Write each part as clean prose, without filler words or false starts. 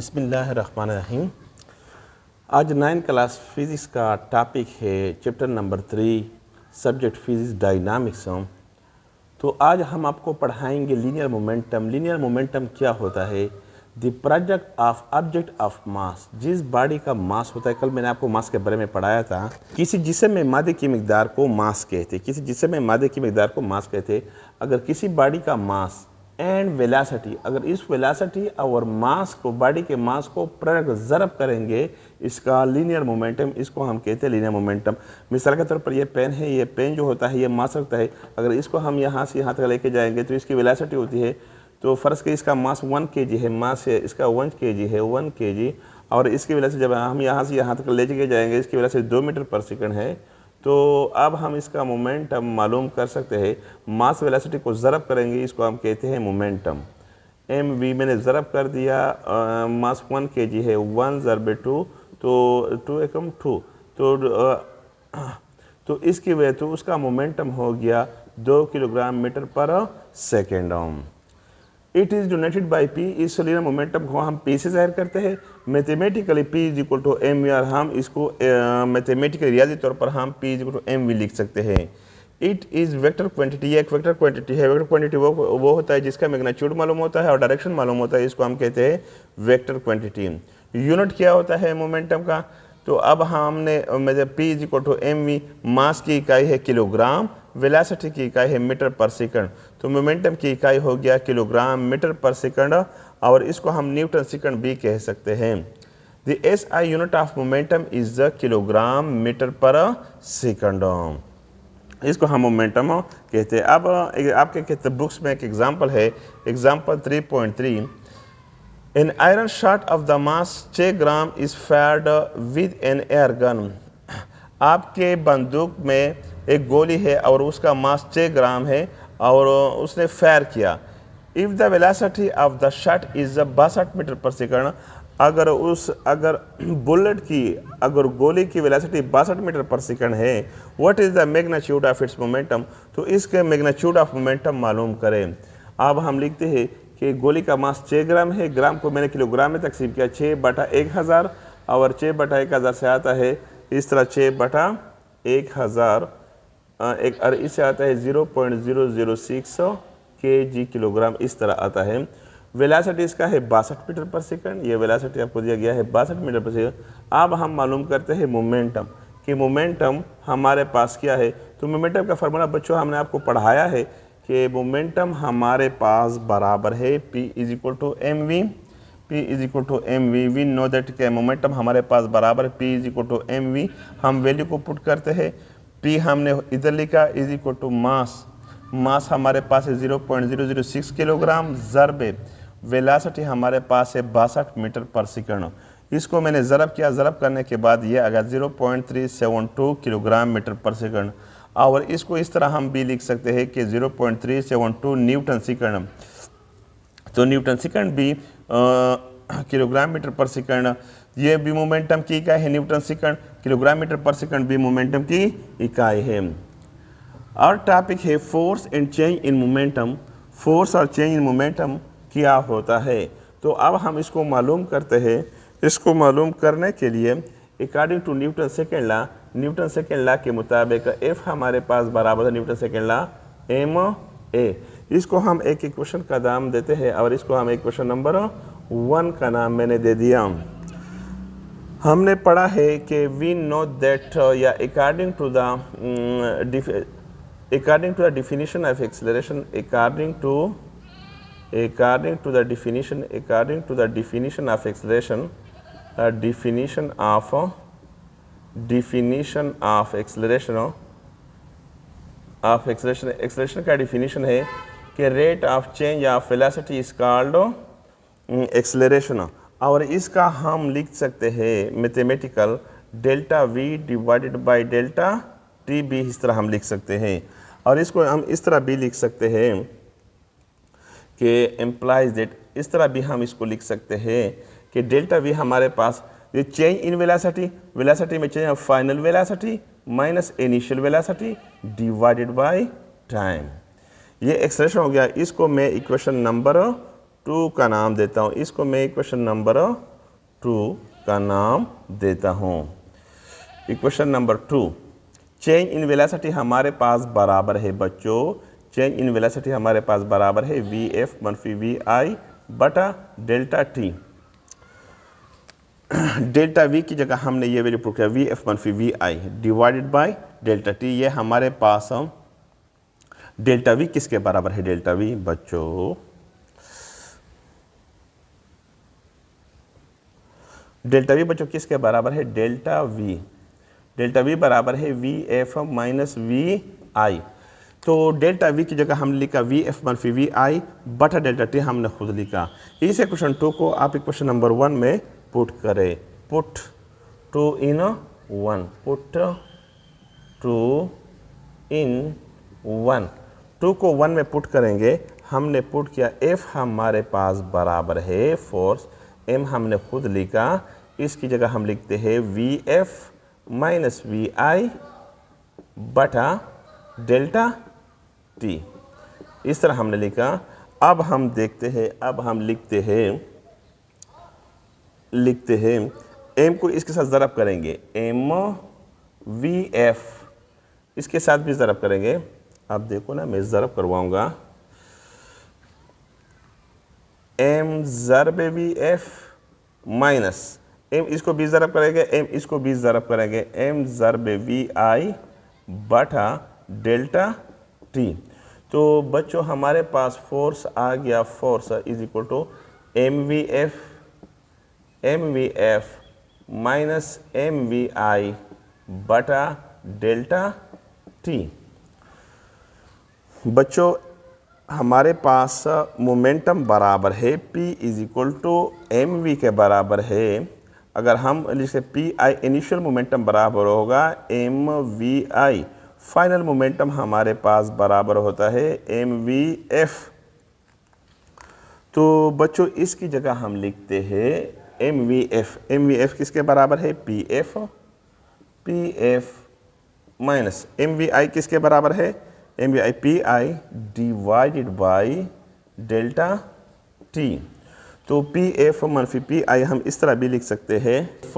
बिस्मिल्लाहिर्रहमानिर्रहीम। आज 9 class physics का टॉपिक है chapter number 3 subject physics dynamics. तो आज हम आपको पढ़ाएंगे लीनियर मोमेंटम। लीनियर मोमेंटम क्या होता है? The product of object of mass. जिस बॉडी का मास होता है, कल मैंने आपको मास के बारे में पढ़ाया था। किसी जिस्म में मादे की मिकदार को मास कहते, किसी जिस्म में मादे की मिकदार को मास कहते। अगर किसी बॉडी का मास एंड वेलासिटी, अगर इस वेलासिटी और मास को, बॉडी के मास को प्रोडक्ट ज़रब करेंगे, इसका लीनियर मोमेंटम, इसको हम कहते हैं लीनियर मोमेंटम। मिसाल के तौर पर ये पेन है, ये पेन जो होता है ये मास रखता है। अगर इसको हम यहाँ से यहाँ तक लेके जाएंगे तो इसकी वेलासिटी होती है, तो फ़र्ज़ के इसका मास 1 kg है, मास है इसका 1 kg है, 1 kg। और इसकी वेलासिटी जब हम यहाँ से यहाँ तक ले के जाएंगे, इसकी वेलासिटी 2 मीटर पर सेकंड है। तो अब हम इसका मोमेंटम मालूम कर सकते हैं। मास वेलोसिटी को ज़रब करेंगे, इसको हम कहते हैं मोमेंटम। एम वी मैंने ज़रब कर दिया, मास 1 kg है, 1 ज़रब 2, तो 2 एकम 2, तो इसकी वजह तो उसका मोमेंटम हो गया 2 kilogram metre per second. It is denoted by P. इस लीनियर मोमेंटम को हम पी से ज़ाहिर करते हैं। Mathematically P is equal to M V, और हम इसको मैथमेटिकली रियाजी तौर पर हम P is equal to M V लिख सकते हैं। इट इज़ वेक्टर क्वांटिटी, एक वेक्टर क्वांटिटी है। वेक्टर क्वांटिटी वो होता है जिसका मैग्नीट्यूड मालूम होता है और डायरेक्शन मालूम होता है, इसको हम कहते हैं वेक्टर क्वांटिटी। यूनिट क्या होता है मोमेंटम का? तो अब हमने P is equal to M V, mass की इकाई है किलोग्राम, वेलोसिटी की इकाई है मीटर पर सेकंड, तो मोमेंटम की इकाई हो गया किलोग्राम मीटर पर सेकंड, और इसको हम न्यूटन सेकंड भी कह सकते हैं। The SI unit of momentum is the kilogram metre per second, इसको हम मोमेंटम कहते हैं। अब आपके किताब बुक्स में एक एग्जांपल है, example 3.3। An iron shot of the mass 6 gram is fired with an air gun. आपके बंदूक में एक गोली है और उसका मास 6 ग्राम है और उसने फायर किया। If the velocity of the shot is 62 metre per second, अगर बुलेट की, अगर गोली की वेलोसिटी 62 मीटर पर सेकंड है, what is the magnitude of its momentum, तो इसके मैग्नीट्यूड ऑफ मोमेंटम मालूम करें। अब हम लिखते हैं कि गोली का मास 6 ग्राम है, ग्राम को मैंने किलोग्राम में तकसीम किया, 6/1000, और 6/1000 से आता है इस तरह 6/1000, और इससे आता है 0.006 kg किलोग्राम, इस तरह आता है। वेलोसिटी इसका है 62 मीटर पर सेकंड, ये वेलोसिटी आपको दिया गया है 62 मीटर पर सेकंड। अब हम मालूम करते हैं मोमेंटम, कि मोमेंटम हमारे पास क्या है। तो मोमेंटम का फार्मूला बच्चों हमने आपको पढ़ाया है कि मोमेंटम हमारे पास बराबर है P is equal to M V. P is equal to M V, we know that के मोमेंटम हमारे पास बराबर है P is equal to M V. हम वैल्यू को पुट करते हैं, P हमने इधर लिखा is equal to mass, mass हमारे पास है 0.006 किलोग्राम, ज़रब वेलोसिटी हमारे पास है 62 मीटर पर सेकंड। इसको मैंने ज़रब किया, ज़रब करने के बाद ये आ गया 0.372 किलोग्राम मीटर पर सेकंड, और इसको इस तरह हम भी लिख सकते हैं कि 0.372 न्यूटन सेकंड। तो न्यूटन सेकंड भी किलोग्राम मीटर पर सेकंड, ये भी मोमेंटम की इकाई है। Newton second, kilogram metre per second भी मोमेंटम की इकाई है। और टॉपिक है force and change in momentum. Force और चेंज इन मोमेंटम क्या होता है? तो अब हम इसको मालूम करते हैं। इसको मालूम करने के लिए according to Newton second law, Newton second law के मुताबिक F हमारे पास बराबर है न्यूटन सेकंड लॉ ma। इसको हम एक इक्वेशन का नाम देते हैं, और इसको हम इक्वेशन नंबर 1 का नाम मैंने दे दिया। हमने पढ़ा है कि वी नो दैट, या according to the definition of acceleration, according to the definition of acceleration, definition of acceleration का definition है कि rate of change of velocity is called acceleration, और इसका हम लिख सकते हैं mathematical delta v divided by delta t भी, इस तरह हम लिख सकते हैं। और इसको हम इस तरह भी लिख सकते हैं कि एम्प्लाइज दैट, इस तरह भी हम इसको लिख सकते हैं कि डेल्टा वी हमारे पास ये चेंज इन वेलोसिटी, वेलोसिटी में change of final velocity minus initial velocity divided by time, ये एक्सप्रेशन हो गया। इसको मैं इक्वेशन नंबर 2 का नाम देता हूँ, इसको मैं इक्वेशन नंबर 2 का नाम देता हूँ। Equation number 2, change in velocity हमारे पास बराबर है बच्चों, चेंज इन वेलोसिटी हमारे पास बराबर है वी एफ मनफी वी आई बटा डेल्टा टी। डेल्टा वी की जगह हमने ये वैल्यू पुट किया वी एफ मनफी V I divided by delta T. ये हमारे पास डेल्टा वी किसके बराबर है? डेल्टा वी बच्चों, डेल्टा वी बच्चों किसके बराबर है? डेल्टा वी, डेल्टा वी बराबर है वी एफ माइनस वी आई। तो डेल्टा वी की जगह हमने लिखा वी एफ मनफी वी आई बटा डेल्टा टी हमने खुद लिखा। इस इक्वेशन 2 को आप इक्वेशन नंबर 1 में पुट करें। पुट 2 इन 1, पुट 2 इन 1, 2 को 1 में पुट करेंगे। हमने पुट किया एफ हमारे पास बराबर है फोर्स, एम हमने खुद लिखा, इसकी जगह हम लिखते हैं we F minus we I बटा डेल्टा टी। इस तरह हमने लिखा। अब हम देखते हैं, अब हम लिखते हैं एम को इसके साथ ज़रब करेंगे, एम वी एफ इसके साथ भी ज़रब करेंगे। अब देखो ना, मैं ज़रब करवाऊंगा, एम ज़रब वी एफ माइनस एम इसको भी ज़रब करेंगे, एम इसको भी ज़रब करेंगे, एम ज़रब वी आई बटा डेल्टा टी। तो बच्चों हमारे पास फोर्स आ गया, force is equal to M V F minus M V I बटा डेल्टा टी। बच्चों हमारे पास मोमेंटम बराबर है P is equal to M V के बराबर है। अगर हम लिखे पी आई इनिशियल मोमेंटम बराबर होगा M V I, final momentum हमारे पास बराबर होता है एम वी एफ। तो बच्चों इसकी जगह हम लिखते हैं एम वी एफ किसके बराबर है? P F minus M V I किसके बराबर है? M V I P I divided by delta T. तो पी एफ मनफी पी आई हम इस तरह भी लिख सकते हैं, एफ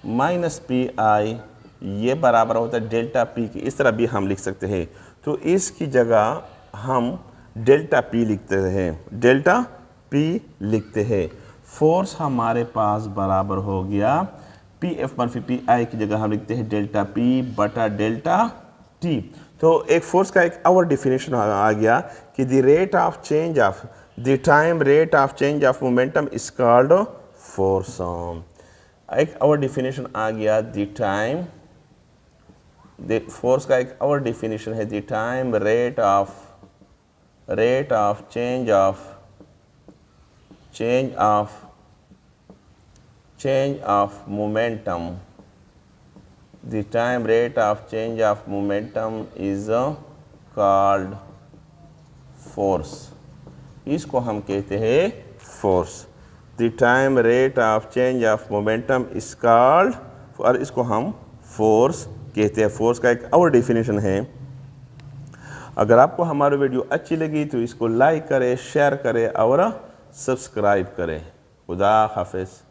माइनस पी आई ये बराबर होता है डेल्टा पी की, इस तरह भी हम लिख सकते हैं। तो इसकी जगह हम डेल्टा पी लिखते हैं, डेल्टा पी लिखते हैं। फोर्स हमारे पास बराबर हो गया पी एफ मनफी पी आई की जगह हम लिखते हैं डेल्टा पी बटा डेल्टा टी। तो एक फोर्स का एक और डिफिनेशन आ गया कि the rate of change of the time rate of change of momentum is called force. एक और डिफिनेशन आ गया द टाइम, फोर्स का एक और डिफिनेशन है the time rate of change of momentum, the time rate of change of momentum is called force. इसको हम कहते हैं force. The time rate of change of momentum is called, और इसको हम फोर्स कहते हैं। फोर्स का एक और डेफिनेशन है। अगर आपको हमारी वीडियो अच्छी लगी तो इसको लाइक करें, शेयर करें और सब्सक्राइब करें। खुदा हाफिज़।